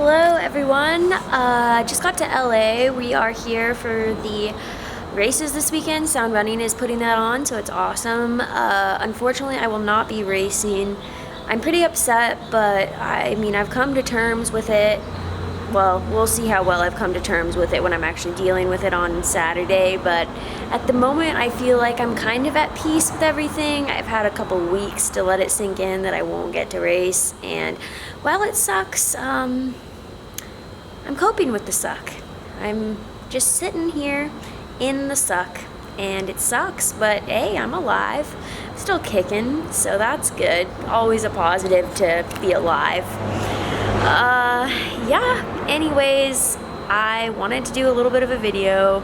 Hello everyone, just got to LA. We are here for the races this weekend. Sound Running is putting that on, so it's awesome. Unfortunately, I will not be racing. I'm pretty upset, but I've come to terms with it. Well, we'll see how well I've come to terms with it when I'm actually dealing with it on Saturday, but at the moment I feel like I'm kind of at peace with everything. I've had a couple weeks to let it sink in that I won't get to race, and while it sucks, I'm coping with the suck. I'm just sitting here in the suck, and it sucks, but hey, I'm alive, still kicking, so that's good. Always a positive to be alive. Yeah, anyways, I wanted to do a little bit of a video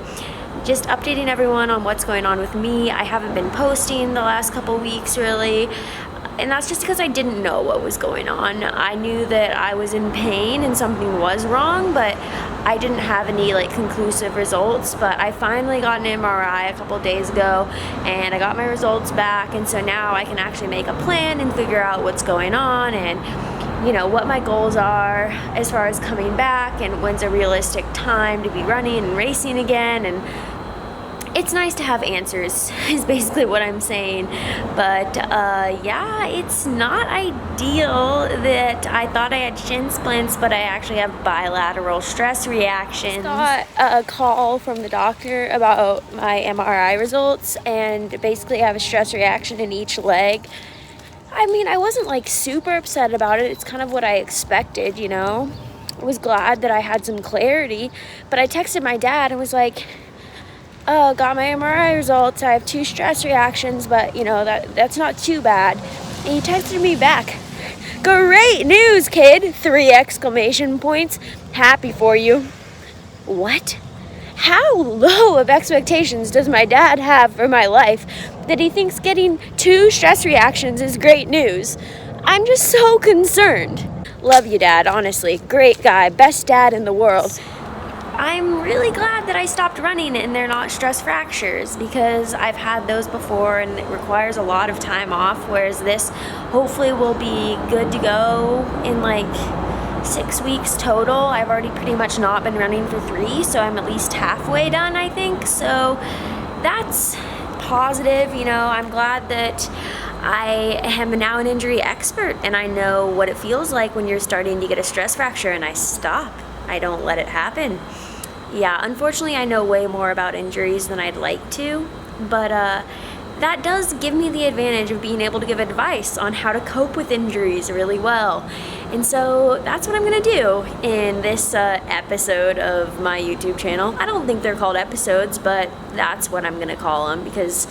just updating everyone on what's going on with me. I haven't been posting the last couple weeks really, and that's just because I didn't know what was going on. I knew that I was in pain and something was wrong, but I didn't have any conclusive results. But I finally got an MRI a couple days ago and I got my results back, and so now I can actually make a plan and figure out what's going on and what my goals are as far as coming back and when's a realistic time to be running and racing again. And it's nice to have answers is basically what I'm saying. But yeah, it's not ideal that I thought I had shin splints, but I actually have bilateral stress reactions. I got a call from the doctor about my MRI results, and basically I have a stress reaction in each leg. I wasn't super upset about it. It's kind of what I expected, I was glad that I had some clarity, but I texted my dad and was like, oh, got my MRI results. I have 2 stress reactions, but that's not too bad. And he texted me back, great news, kid! 3 exclamation points. Happy for you. What? How low of expectations does my dad have for my life that he thinks getting 2 stress reactions is great news? I'm just so concerned. Love you, Dad, honestly. Great guy, best dad in the world. I'm really glad that I stopped running and they're not stress fractures, because I've had those before and it requires a lot of time off, whereas this hopefully will be good to go in 6 weeks total. I've already pretty much not been running for 3, so I'm at least halfway done, I think. So that's positive. I'm glad that I am now an injury expert and I know what it feels like when you're starting to get a stress fracture, and I stop. I don't let it happen. Yeah, unfortunately I know way more about injuries than I'd like to, but that does give me the advantage of being able to give advice on how to cope with injuries really well. And so that's what I'm gonna do in this episode of my YouTube channel. I don't think they're called episodes, but that's what I'm gonna call them, because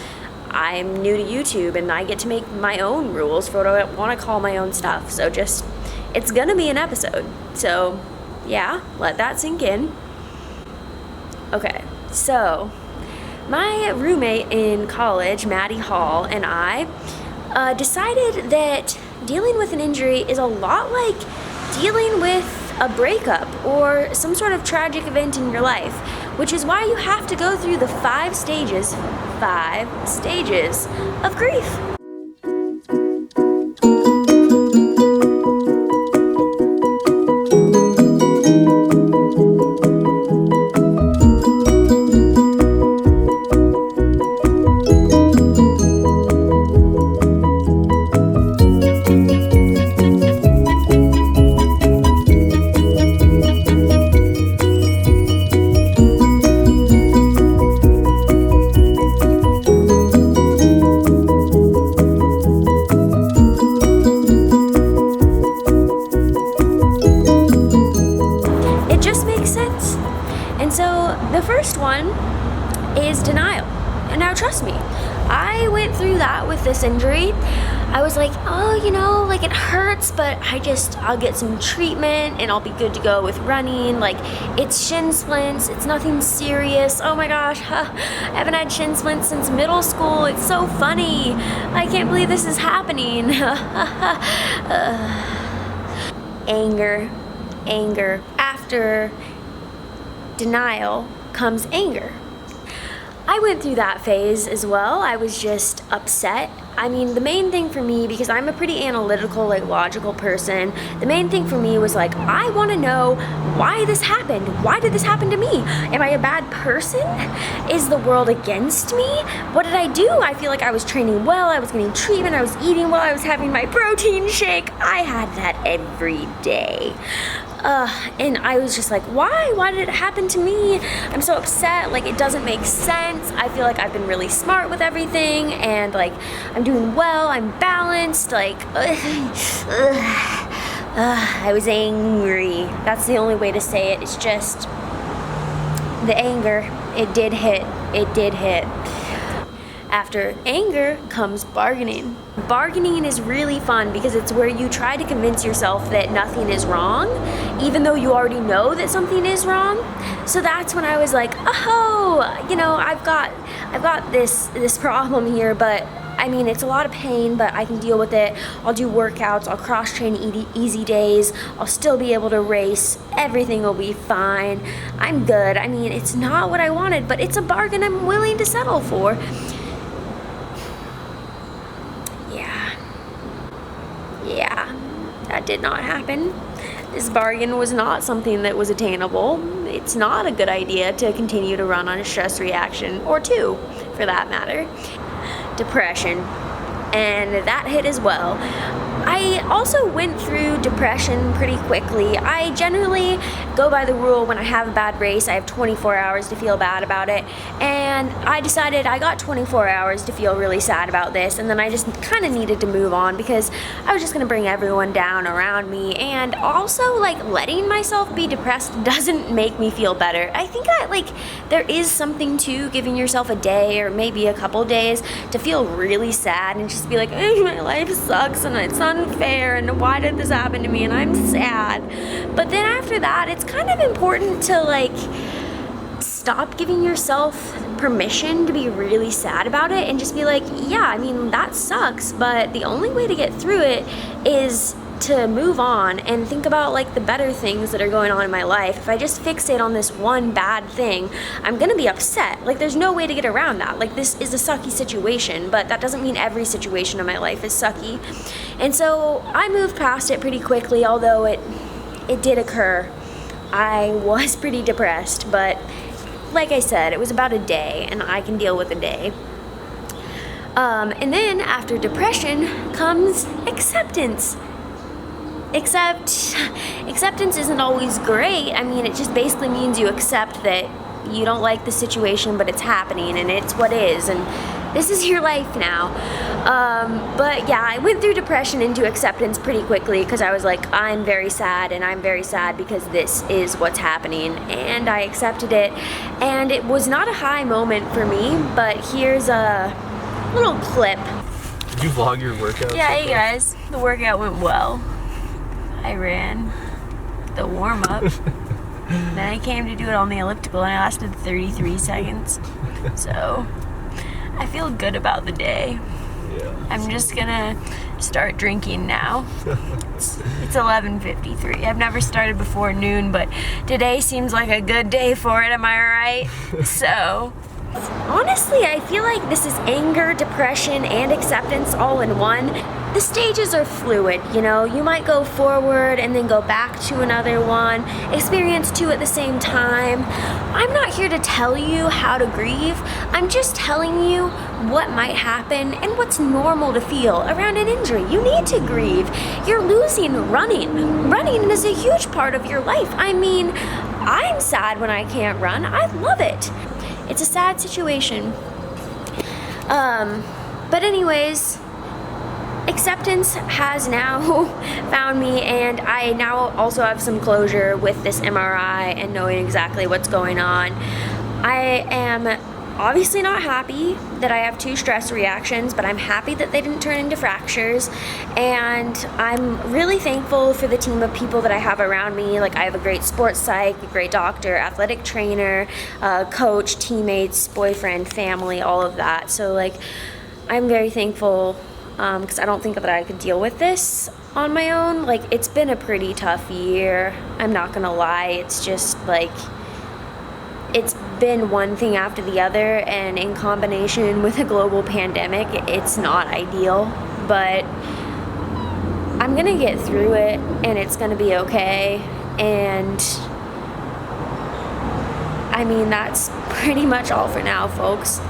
I'm new to YouTube and I get to make my own rules for what I wanna call my own stuff. So it's gonna be an episode. So yeah, let that sink in. Okay, so my roommate in college, Maddie Hall, and I decided that dealing with an injury is a lot like dealing with a breakup or some sort of tragic event in your life, which is why you have to go through the 5 stages of grief. And so the first one is denial. And now trust me, I went through that with this injury. I was like, oh, it hurts, but I'll get some treatment and I'll be good to go with running. It's shin splints, it's nothing serious. Oh my gosh, I haven't had shin splints since middle school. It's so funny. I can't believe this is happening. Anger. After denial comes anger. I went through that phase as well. I was just upset. I mean, the main thing for me, because I'm a pretty analytical, like logical person, the main thing for me was like, I want to know why this happened. Why did this happen to me? Am I a bad person? Is the world against me? What did I do? I feel like I was training well, I was getting treatment, I was eating well, I was having my protein shake. I had that every day. And I was just like, why? Why did it happen to me? I'm so upset. Like, it doesn't make sense. I feel like I've been really smart with everything, and like, I'm doing well, I'm balanced, like, I was angry. That's the only way to say it. It's just the anger. It did hit. It did hit. After anger comes bargaining. Bargaining is really fun because it's where you try to convince yourself that nothing is wrong, even though you already know that something is wrong. So that's when I was like, oh, you know, I've got this problem here, but I mean, it's a lot of pain, but I can deal with it. I'll do workouts, I'll cross-train easy days, I'll still be able to race, everything will be fine. I'm good. I mean, it's not what I wanted, but it's a bargain I'm willing to settle for. Yeah, that did not happen. This bargain was not something that was attainable. It's not a good idea to continue to run on a stress reaction, or two, for that matter. Depression, and that hit as well. I also went through depression pretty quickly. I generally go by the rule when I have a bad race, I have 24 hours to feel bad about it. And I decided I got 24 hours to feel really sad about this, and then I just kind of needed to move on because I was just gonna bring everyone down around me. And also, like, letting myself be depressed doesn't make me feel better. I think there is something to giving yourself a day or maybe a couple days to feel really sad and just be like, my life sucks and it's unfair and why did this happen to me and I'm sad. But then after that, it's kind of important to like stop giving yourself permission to be really sad about it and just be like, yeah, I mean, that sucks, but the only way to get through it is to move on and think about like the better things that are going on in my life. If I just fixate on this one bad thing, I'm gonna be upset. Like, there's no way to get around that. Like, this is a sucky situation, but that doesn't mean every situation in my life is sucky. And so I moved past it pretty quickly, although it did occur. I was pretty depressed, but like I said, it was about a day, and I can deal with a day. And then after depression comes acceptance. Acceptance isn't always great. I mean, it just basically means you accept that you don't like the situation, but it's happening and it's what is, and this is your life now. But yeah, I went through depression into acceptance pretty quickly because I was like, I'm very sad, and I'm very sad because this is what's happening, and I accepted it. And it was not a high moment for me, but here's a little clip. Did you vlog your workout? Yeah, hey guys, the workout went well. I ran the warm-up, then I came to do it on the elliptical, and I lasted 33 seconds. So I feel good about the day. Yeah. I'm just gonna start drinking now. It's 11:53. I've never started before noon, but today seems like a good day for it, am I right? So honestly, I feel like this is anger, depression, and acceptance all in one. The stages are fluid, you know, you might go forward and then go back to another one, experience two at the same time. I'm not here to tell you how to grieve. I'm just telling you what might happen and what's normal to feel around an injury. You need to grieve. You're losing running. Running is a huge part of your life. I mean, I'm sad when I can't run. I love it. It's a sad situation. But anyways, acceptance has now found me, and I now also have some closure with this MRI and knowing exactly what's going on. I am obviously not happy that I have 2 stress reactions, but I'm happy that they didn't turn into fractures, and I'm really thankful for the team of people that I have around me. Like, I have a great sports psych, a great doctor, athletic trainer, coach, teammates, boyfriend, family, all of that. So like, I'm very thankful because I don't think that I could deal with this on my own. Like, it's been a pretty tough year, I'm not gonna lie. It's just like, it's been one thing after the other, and in combination with a global pandemic, it's not ideal, but I'm gonna get through it and it's gonna be okay. And I mean, that's pretty much all for now, folks.